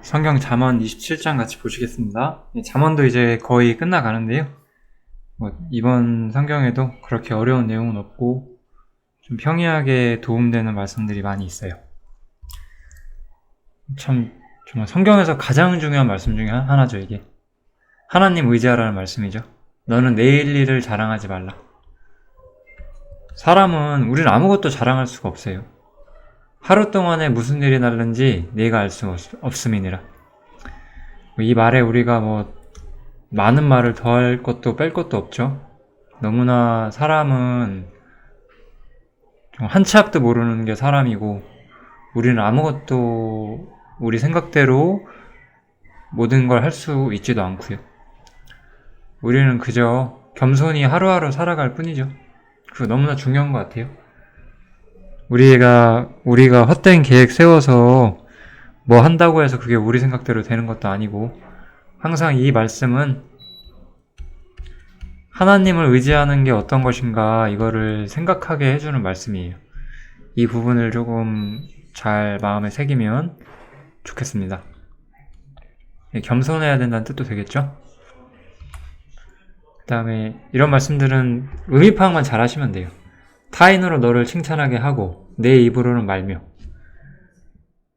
성경 잠언 27장 같이 보시겠습니다. 잠언도 이제 거의 끝나가는데요. 이번 성경에도 그렇게 어려운 내용은 없고 좀 평이하게 도움되는 말씀들이 많이 있어요. 참 정말 성경에서 가장 중요한 말씀 중에 하나죠, 이게. 하나님 의지하라는 말씀이죠. 너는 내일 일을 자랑하지 말라. 우리는 아무것도 자랑할 수가 없어요. 하루 동안에 무슨 일이 날는지 내가 알 수 없음이니라. 이 말에 우리가 많은 말을 더할 것도 뺄 것도 없죠. 너무나 사람은 한 치 앞도 모르는 게 사람이고, 우리는 아무것도 우리 생각대로 모든 걸 할 수 있지도 않고요. 우리는 그저 겸손히 하루하루 살아갈 뿐이죠. 그거 너무나 중요한 것 같아요. 우리가 헛된 계획 세워서 뭐 한다고 해서 그게 우리 생각대로 되는 것도 아니고, 항상 이 말씀은 하나님을 의지하는 게 어떤 것인가 이거를 생각하게 해주는 말씀이에요. 이 부분을 조금 잘 마음에 새기면 좋겠습니다. 겸손해야 된다는 뜻도 되겠죠? 그 다음에 이런 말씀들은 의미 파악만 잘 하시면 돼요. 타인으로 너를 칭찬하게 하고 내 입으로는 말며,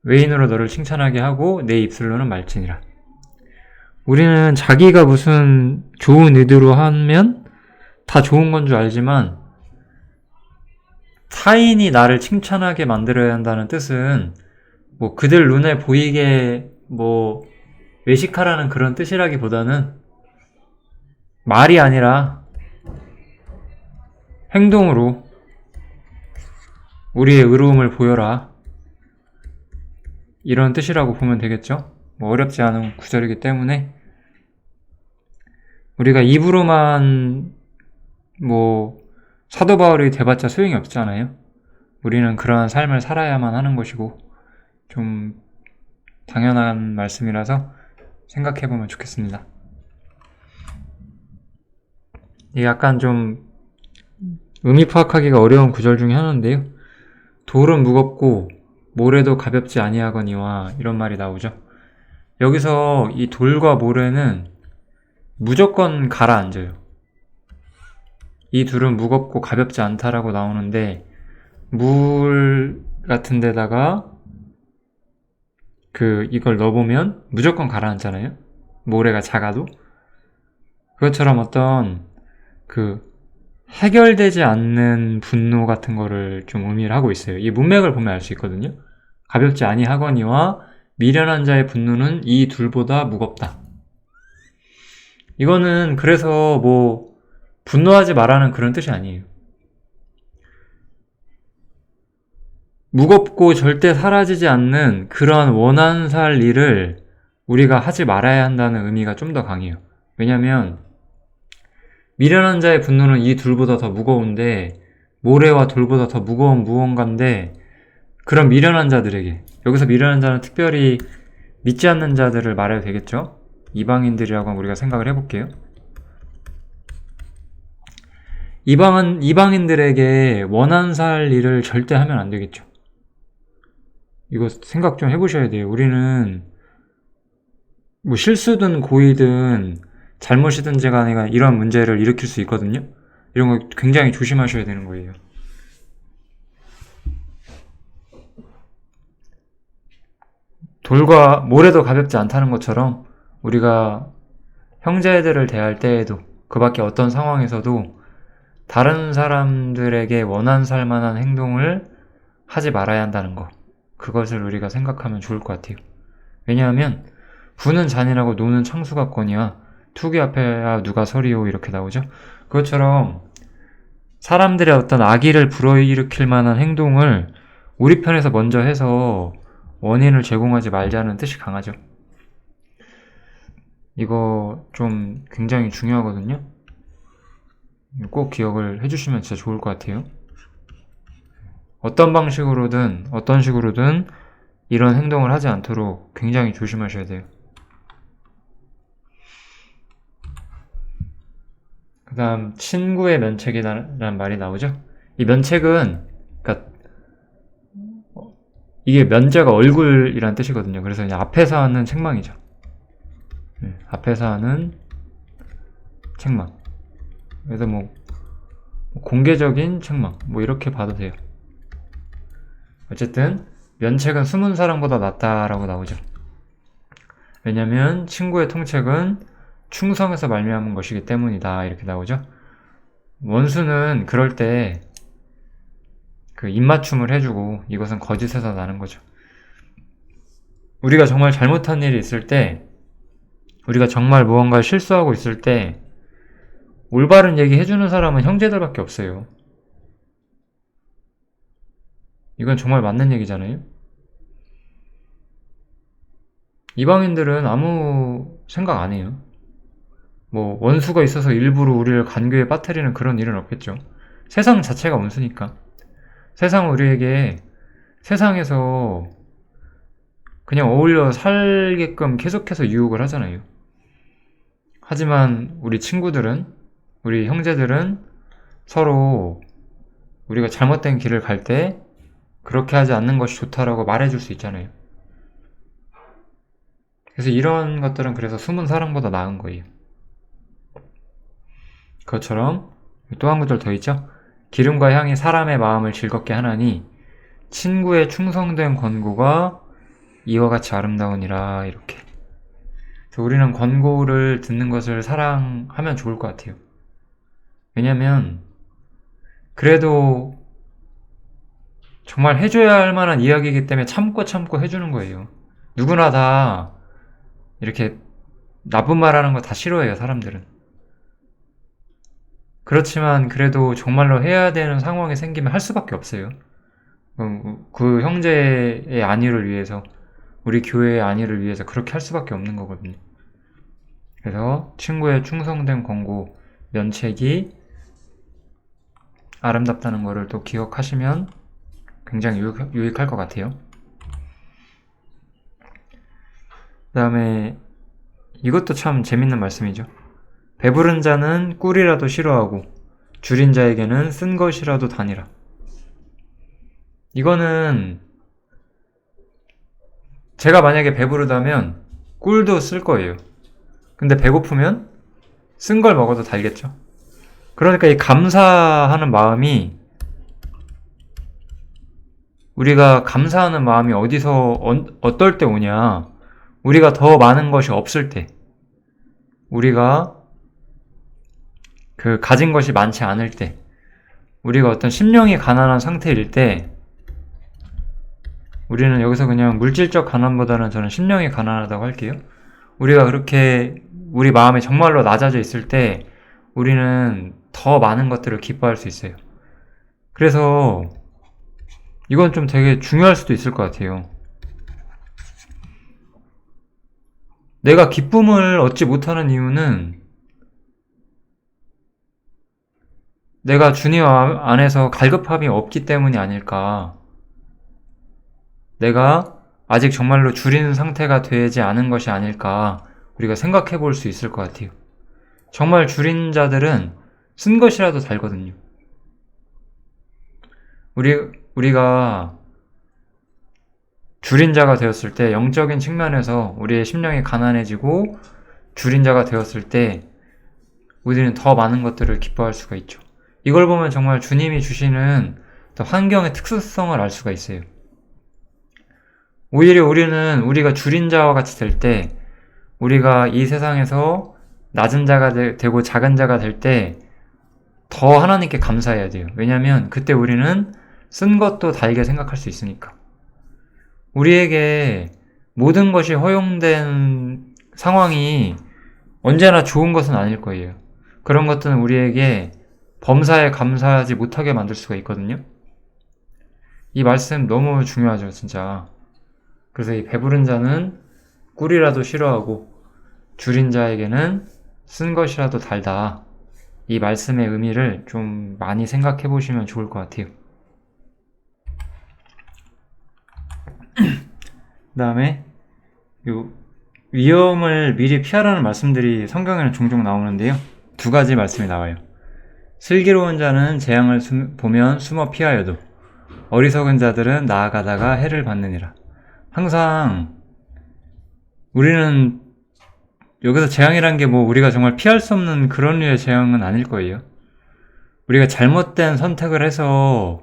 외인으로 너를 칭찬하게 하고 내 입술로는 말지니라. 우리는 자기가 무슨 좋은 의도로 하면 다 좋은 건 줄 알지만, 타인이 나를 칭찬하게 만들어야 한다는 뜻은 그들 눈에 보이게 외식하라는 그런 뜻이라기보다는 말이 아니라 행동으로 우리의 의로움을 보여라, 이런 뜻이라고 보면 되겠죠? 어렵지 않은 구절이기 때문에 우리가 입으로만 사도 바울이 돼봤자 소용이 없잖아요. 우리는 그러한 삶을 살아야만 하는 것이고, 좀 당연한 말씀이라서 생각해보면 좋겠습니다. 이게 약간 좀 의미 파악하기가 어려운 구절 중에 하나인데요. 돌은 무겁고 모래도 가볍지 아니하거니와, 이런 말이 나오죠. 여기서 이 돌과 모래는 무조건 가라앉아요. 이 둘은 무겁고 가볍지 않다라고 나오는데, 물 같은 데다가 이걸 넣어보면 무조건 가라앉잖아요. 모래가 작아도. 그것처럼 어떤 해결되지 않는 분노 같은 거를 좀 의미를 하고 있어요. 이 문맥을 보면 알 수 있거든요. 가볍지 아니하거니와 미련한 자의 분노는 이 둘보다 무겁다. 이거는 그래서 분노하지 말라는 그런 뜻이 아니에요. 무겁고 절대 사라지지 않는 그런 원한 살 일을 우리가 하지 말아야 한다는 의미가 좀 더 강해요. 왜냐면 미련한 자의 분노는 이 둘보다 더 무거운데, 모래와 돌보다 더 무거운 무언가인데, 그런 미련한 자들에게, 여기서 미련한 자는 특별히 믿지 않는 자들을 말해도 되겠죠? 이방인들이라고 우리가 생각을 해볼게요. 이방인들에게 원한 살 일을 절대 하면 안 되겠죠. 이거 생각 좀 해보셔야 돼요. 우리는 실수든 고의든 잘못이든지 간에 이런 문제를 일으킬 수 있거든요. 이런 거 굉장히 조심하셔야 되는 거예요. 돌과 모래도 가볍지 않다는 것처럼 우리가 형제들을 대할 때에도, 그 밖에 어떤 상황에서도 다른 사람들에게 원한 살 만한 행동을 하지 말아야 한다는 거, 그것을 우리가 생각하면 좋을 것 같아요. 왜냐하면 부는 잔인하고 노는 창수 같거니와 투기 앞에야 누가 서리오, 이렇게 나오죠. 그것처럼 사람들의 어떤 악의를 불어일으킬 만한 행동을 우리 편에서 먼저 해서 원인을 제공하지 말자는 뜻이 강하죠. 이거 좀 굉장히 중요하거든요. 꼭 기억을 해주시면 진짜 좋을 것 같아요. 어떤 방식으로든 어떤 식으로든 이런 행동을 하지 않도록 굉장히 조심하셔야 돼요. 그 다음 친구의 면책이라는 말이 나오죠. 이 면책은 이게 면제가 얼굴이란 뜻이거든요. 그래서 그냥 앞에서 하는 책망이죠. 앞에서 하는 책망. 그래서 뭐 공개적인 책망 뭐 이렇게 봐도 돼요. 어쨌든 면책은 숨은 사랑보다 낫다라고 나오죠. 왜냐면 친구의 통책은 충성에서 말미암은 것이기 때문이다 이렇게 나오죠. 원수는 그럴 때 그 입맞춤을 해주고 이것은 거짓에서 나는 거죠. 우리가 정말 잘못한 일이 있을 때, 우리가 정말 무언가 실수하고 있을 때 올바른 얘기 해주는 사람은 형제들밖에 없어요. 이건 정말 맞는 얘기잖아요. 이방인들은 아무 생각 안 해요. 뭐 원수가 있어서 일부러 우리를 간교에 빠뜨리는 그런 일은 없겠죠. 세상 자체가 원수니까. 세상은 우리에게 세상에서 그냥 어울려 살게끔 계속해서 유혹을 하잖아요. 하지만 우리 친구들은, 우리 형제들은 서로 우리가 잘못된 길을 갈 때 그렇게 하지 않는 것이 좋다라고 말해줄 수 있잖아요. 그래서 이런 것들은 그래서 숨은 사랑보다 나은 거예요. 그것처럼 또 한 구절 더 있죠. 기름과 향이 사람의 마음을 즐겁게 하나니 친구의 충성된 권고가 이와 같이 아름다우니라 이렇게. 그래서 우리는 권고를 듣는 것을 사랑하면 좋을 것 같아요. 왜냐면 그래도 정말 해줘야 할 만한 이야기이기 때문에 참고 해주는 거예요. 누구나 다 이렇게 나쁜 말 하는 거 다 싫어해요, 사람들은. 그렇지만 그래도 정말로 해야 되는 상황이 생기면 할 수밖에 없어요. 그 형제의 안위를 위해서, 우리 교회의 안위를 위해서 그렇게 할 수밖에 없는 거거든요. 그래서 친구의 충성된 권고, 면책이 아름답다는 거를 또 기억하시면 굉장히 유익할 것 같아요. 그 다음에 이것도 참 재밌는 말씀이죠. 배부른 자는 꿀이라도 싫어하고 줄인 자에게는 쓴 것이라도 다니라. 이거는 제가 만약에 배부르다면 꿀도 쓸 거예요. 근데 배고프면 쓴 걸 먹어도 달겠죠. 그러니까 이 감사하는 마음이, 우리가 감사하는 마음이 어디서 어떨 때 오냐. 우리가 더 많은 것이 없을 때, 우리가 그 가진 것이 많지 않을 때, 우리가 어떤 심령이 가난한 상태일 때, 우리는 여기서 그냥 물질적 가난보다는 저는 심령이 가난하다고 할게요. 우리가 그렇게 우리 마음이 정말로 낮아져 있을 때 우리는 더 많은 것들을 기뻐할 수 있어요. 그래서 이건 좀 되게 중요할 수도 있을 것 같아요. 내가 기쁨을 얻지 못하는 이유는 내가 주님 안에서 갈급함이 없기 때문이 아닐까. 내가 아직 정말로 줄인 상태가 되지 않은 것이 아닐까 우리가 생각해 볼 수 있을 것 같아요. 정말 줄인 자들은 쓴 것이라도 달거든요. 우리가 줄인 자가 되었을 때, 영적인 측면에서 우리의 심령이 가난해지고 줄인 자가 되었을 때 우리는 더 많은 것들을 기뻐할 수가 있죠. 이걸 보면 정말 주님이 주시는 환경의 특수성을 알 수가 있어요. 오히려 우리는 우리가 줄인 자와 같이 될 때, 우리가 이 세상에서 낮은 자가 되고 작은 자가 될 때 더 하나님께 감사해야 돼요. 왜냐하면 그때 우리는 쓴 것도 달게 생각할 수 있으니까. 우리에게 모든 것이 허용된 상황이 언제나 좋은 것은 아닐 거예요. 그런 것들은 우리에게 범사에 감사하지 못하게 만들 수가 있거든요. 이 말씀 너무 중요하죠, 진짜. 그래서 이 배부른 자는 꿀이라도 싫어하고 줄인 자에게는 쓴 것이라도 달다. 이 말씀의 의미를 좀 많이 생각해 보시면 좋을 것 같아요. 그 다음에 위험을 미리 피하라는 말씀들이 성경에는 종종 나오는데요. 두 가지 말씀이 나와요. 슬기로운 자는 재앙을 보면 숨어 피하여도 어리석은 자들은 나아가다가 해를 받느니라. 항상 우리는 여기서 재앙이란 게 뭐 우리가 정말 피할 수 없는 그런 류의 재앙은 아닐 거예요. 우리가 잘못된 선택을 해서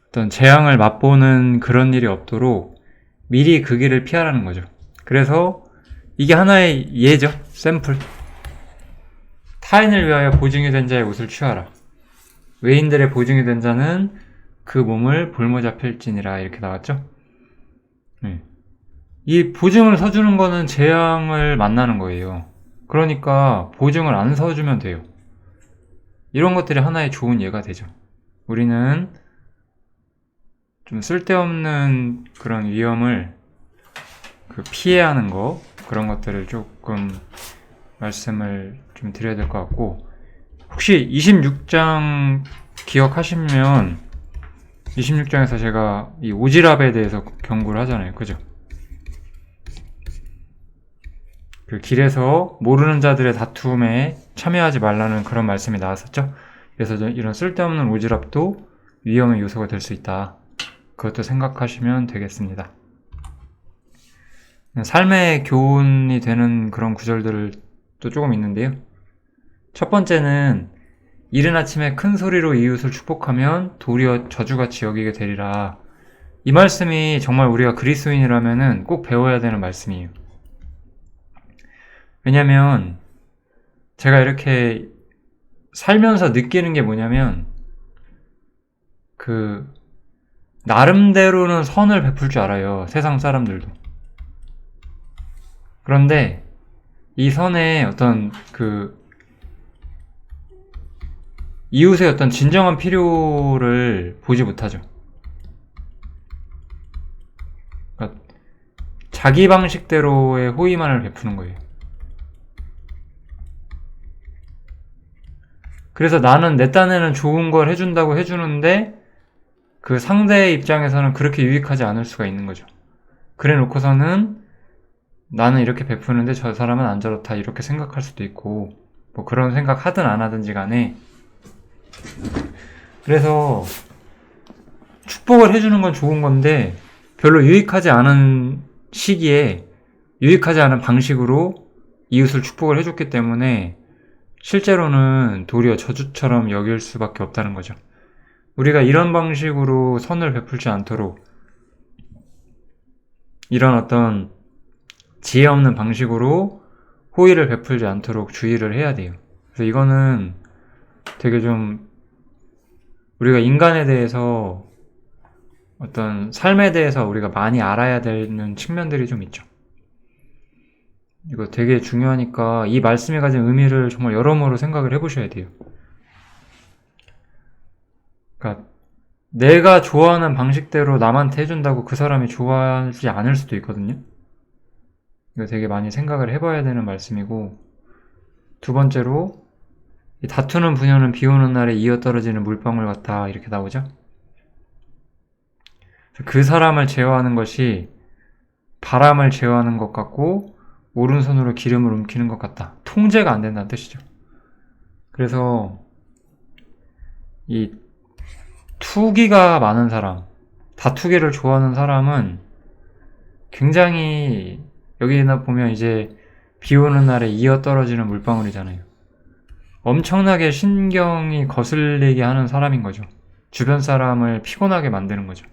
어떤 재앙을 맛보는 그런 일이 없도록 미리 그 길을 피하라는 거죠. 그래서 이게 하나의 예죠. 샘플. 타인을 위하여 보증이 된 자의 옷을 취하라. 외인들의 보증이 된 자는 그 몸을 볼모자 펼지니라. 이렇게 나왔죠. 이 보증을 서주는 거는 재앙을 만나는 거예요. 그러니까 보증을 안 서주면 돼요. 이런 것들이 하나의 좋은 예가 되죠. 우리는 좀 쓸데없는 그런 위험을 피해야 하는 거, 그런 것들을 조금 말씀을 좀 드려야 될 것 같고, 혹시 26장 기억하시면 26장에서 제가 이 오지랖에 대해서 경고를 하잖아요. 그죠? 그 길에서 모르는 자들의 다툼에 참여하지 말라는 그런 말씀이 나왔었죠. 그래서 이런 쓸데없는 오지랖도 위험의 요소가 될 수 있다. 그것도 생각하시면 되겠습니다. 삶의 교훈이 되는 그런 구절들도 조금 있는데요. 첫 번째는 이른 아침에 큰 소리로 이웃을 축복하면 도리어 저주같이 여기게 되리라. 이 말씀이 정말 우리가 그리스도인이라면은 꼭 배워야 되는 말씀이에요. 왜냐면 제가 이렇게 살면서 느끼는 게 뭐냐면 나름대로는 선을 베풀 줄 알아요. 세상 사람들도. 그런데 이 선에 어떤 이웃의 어떤 진정한 필요를 보지 못하죠. 그러니까 자기 방식대로의 호의만을 베푸는 거예요. 그래서 나는 내 딴에는 좋은 걸 해준다고 해주는데 그 상대의 입장에서는 그렇게 유익하지 않을 수가 있는 거죠. 그래 놓고서는 나는 이렇게 베푸는데 저 사람은 안 저렇다 이렇게 생각할 수도 있고, 뭐 그런 생각 하든 안 하든지 간에. 그래서 축복을 해주는 건 좋은 건데 별로 유익하지 않은 시기에 유익하지 않은 방식으로 이웃을 축복을 해줬기 때문에 실제로는 도리어 저주처럼 여길 수밖에 없다는 거죠. 우리가 이런 방식으로 선을 베풀지 않도록, 이런 어떤 지혜 없는 방식으로 호의를 베풀지 않도록 주의를 해야 돼요. 그래서 이거는 되게 좀 우리가 인간에 대해서, 어떤 삶에 대해서 우리가 많이 알아야 되는 측면들이 좀 있죠. 이거 되게 중요하니까 이 말씀이 가진 의미를 정말 여러모로 생각을 해보셔야 돼요. 그러니까 내가 좋아하는 방식대로 남한테 해준다고 그 사람이 좋아하지 않을 수도 있거든요. 이거 되게 많이 생각을 해봐야 되는 말씀이고, 두 번째로 다투는 부녀는 비 오는 날에 이어떨어지는 물방울 같다 이렇게 나오죠. 그 사람을 제어하는 것이 바람을 제어하는 것 같고 오른손으로 기름을 움키는 것 같다. 통제가 안 된다는 뜻이죠. 그래서 이 투기가 많은 사람, 다투기를 좋아하는 사람은 굉장히, 여기나 보면 이제 비 오는 날에 이어 떨어지는 물방울이잖아요. 엄청나게 신경이 거슬리게 하는 사람인 거죠. 주변 사람을 피곤하게 만드는 거죠.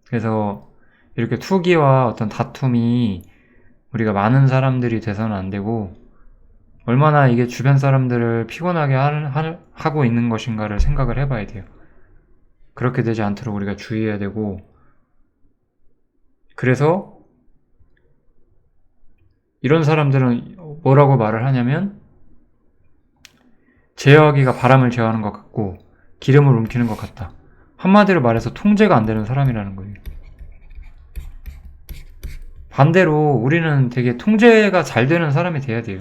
그래서 이렇게 투기와 어떤 다툼이 우리가 많은 사람들이 돼서는 안 되고, 얼마나 이게 주변 사람들을 피곤하게 하고 있는 것인가를 생각을 해봐야 돼요. 그렇게 되지 않도록 우리가 주의해야 되고, 그래서 이런 사람들은 뭐라고 말을 하냐면, 제어하기가 바람을 제어하는 것 같고 기름을 움키는 것 같다. 한마디로 말해서 통제가 안 되는 사람이라는 거예요. 반대로 우리는 되게 통제가 잘 되는 사람이 돼야 돼요.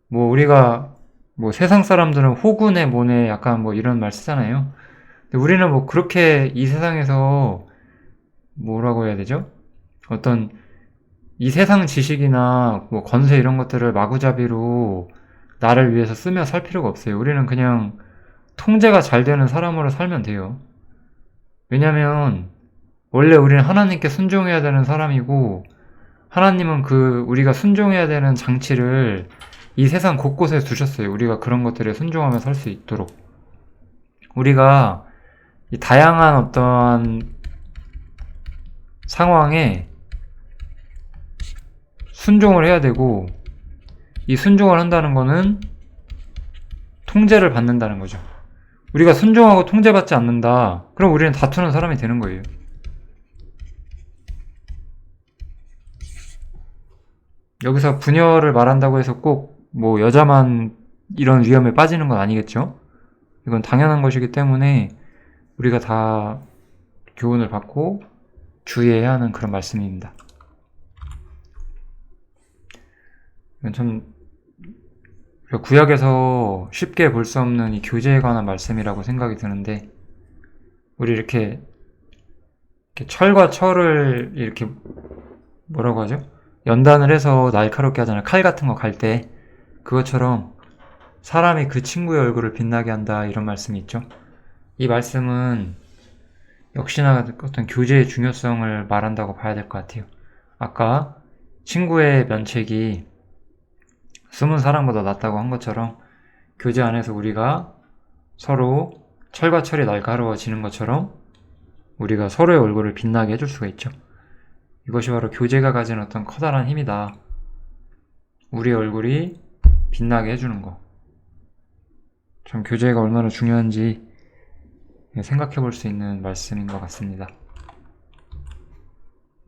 뭐 우리가 뭐 세상 사람들은 호구네 뭐네 약간 뭐 이런 말 쓰잖아요. 근데 우리는 뭐 그렇게 이 세상에서 뭐라고 해야 되죠? 어떤 이 세상 지식이나 뭐 권세 이런 것들을 마구잡이로 나를 위해서 쓰며 살 필요가 없어요. 우리는 그냥 통제가 잘 되는 사람으로 살면 돼요. 왜냐면 원래 우리는 하나님께 순종해야 되는 사람이고, 하나님은 우리가 순종해야 되는 장치를 이 세상 곳곳에 두셨어요. 우리가 그런 것들에 순종하며 살 수 있도록. 우리가 이 다양한 어떠한 상황에 순종을 해야 되고, 이 순종을 한다는 거는 통제를 받는다는 거죠. 우리가 순종하고 통제받지 않는다. 그럼 우리는 다투는 사람이 되는 거예요. 여기서 부녀를 말한다고 해서 꼭 뭐 여자만 이런 위험에 빠지는 건 아니겠죠? 이건 당연한 것이기 때문에 우리가 다 교훈을 받고 주의해야 하는 그런 말씀입니다. 이건 참 구약에서 쉽게 볼 수 없는 이 교제에 관한 말씀이라고 생각이 드는데, 우리 이렇게 철과 철을 이렇게 뭐라고 하죠? 연단을 해서 날카롭게 하잖아요. 칼 같은 거 갈 때. 그것처럼 사람이 그 친구의 얼굴을 빛나게 한다, 이런 말씀이 있죠. 이 말씀은 역시나 어떤 교제의 중요성을 말한다고 봐야 될 것 같아요. 아까 친구의 면책이 숨은 사랑보다 낫다고 한 것처럼, 교제 안에서 우리가 서로 철과 철이 날카로워지는 것처럼 우리가 서로의 얼굴을 빛나게 해줄 수가 있죠. 이것이 바로 교제가 가진 어떤 커다란 힘이다. 우리의 얼굴이 빛나게 해주는 거. 참 교제가 얼마나 중요한지 생각해 볼 수 있는 말씀인 것 같습니다.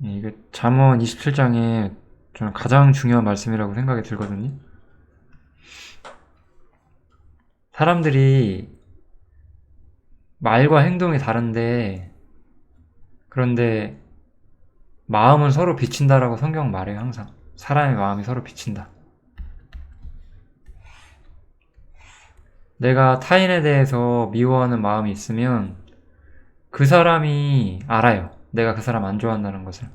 이게 잠언 27장에 저는 가장 중요한 말씀이라고 생각이 들거든요. 사람들이 말과 행동이 다른데, 그런데 마음은 서로 비친다라고 성경 말해요. 항상 사람의 마음이 서로 비친다. 내가 타인에 대해서 미워하는 마음이 있으면 그 사람이 알아요. 내가 그 사람 안 좋아한다는 것을.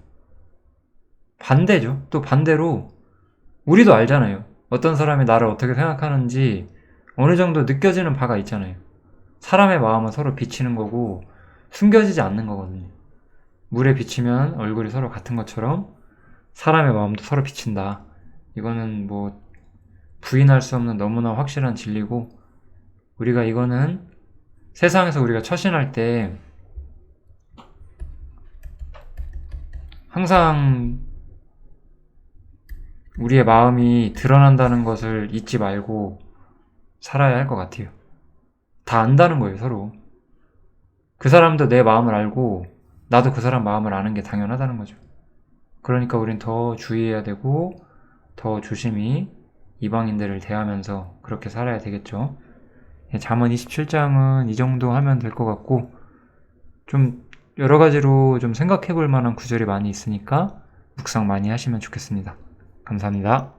반대죠. 또 반대로 우리도 알잖아요. 어떤 사람이 나를 어떻게 생각하는지 어느 정도 느껴지는 바가 있잖아요. 사람의 마음은 서로 비치는 거고 숨겨지지 않는 거거든요. 물에 비치면 얼굴이 서로 같은 것처럼 사람의 마음도 서로 비친다. 이거는 뭐 부인할 수 없는 너무나 확실한 진리고, 우리가 이거는 세상에서 우리가 처신할 때 항상 우리의 마음이 드러난다는 것을 잊지 말고 살아야 할 것 같아요. 다 안다는 거예요, 서로. 그 사람도 내 마음을 알고 나도 그 사람 마음을 아는 게 당연하다는 거죠. 그러니까 우린 더 주의해야 되고 더 조심히 이방인들을 대하면서 그렇게 살아야 되겠죠. 잠언 27장은 이 정도 하면 될 것 같고, 좀 여러 가지로 좀 생각해 볼 만한 구절이 많이 있으니까 묵상 많이 하시면 좋겠습니다. 감사합니다.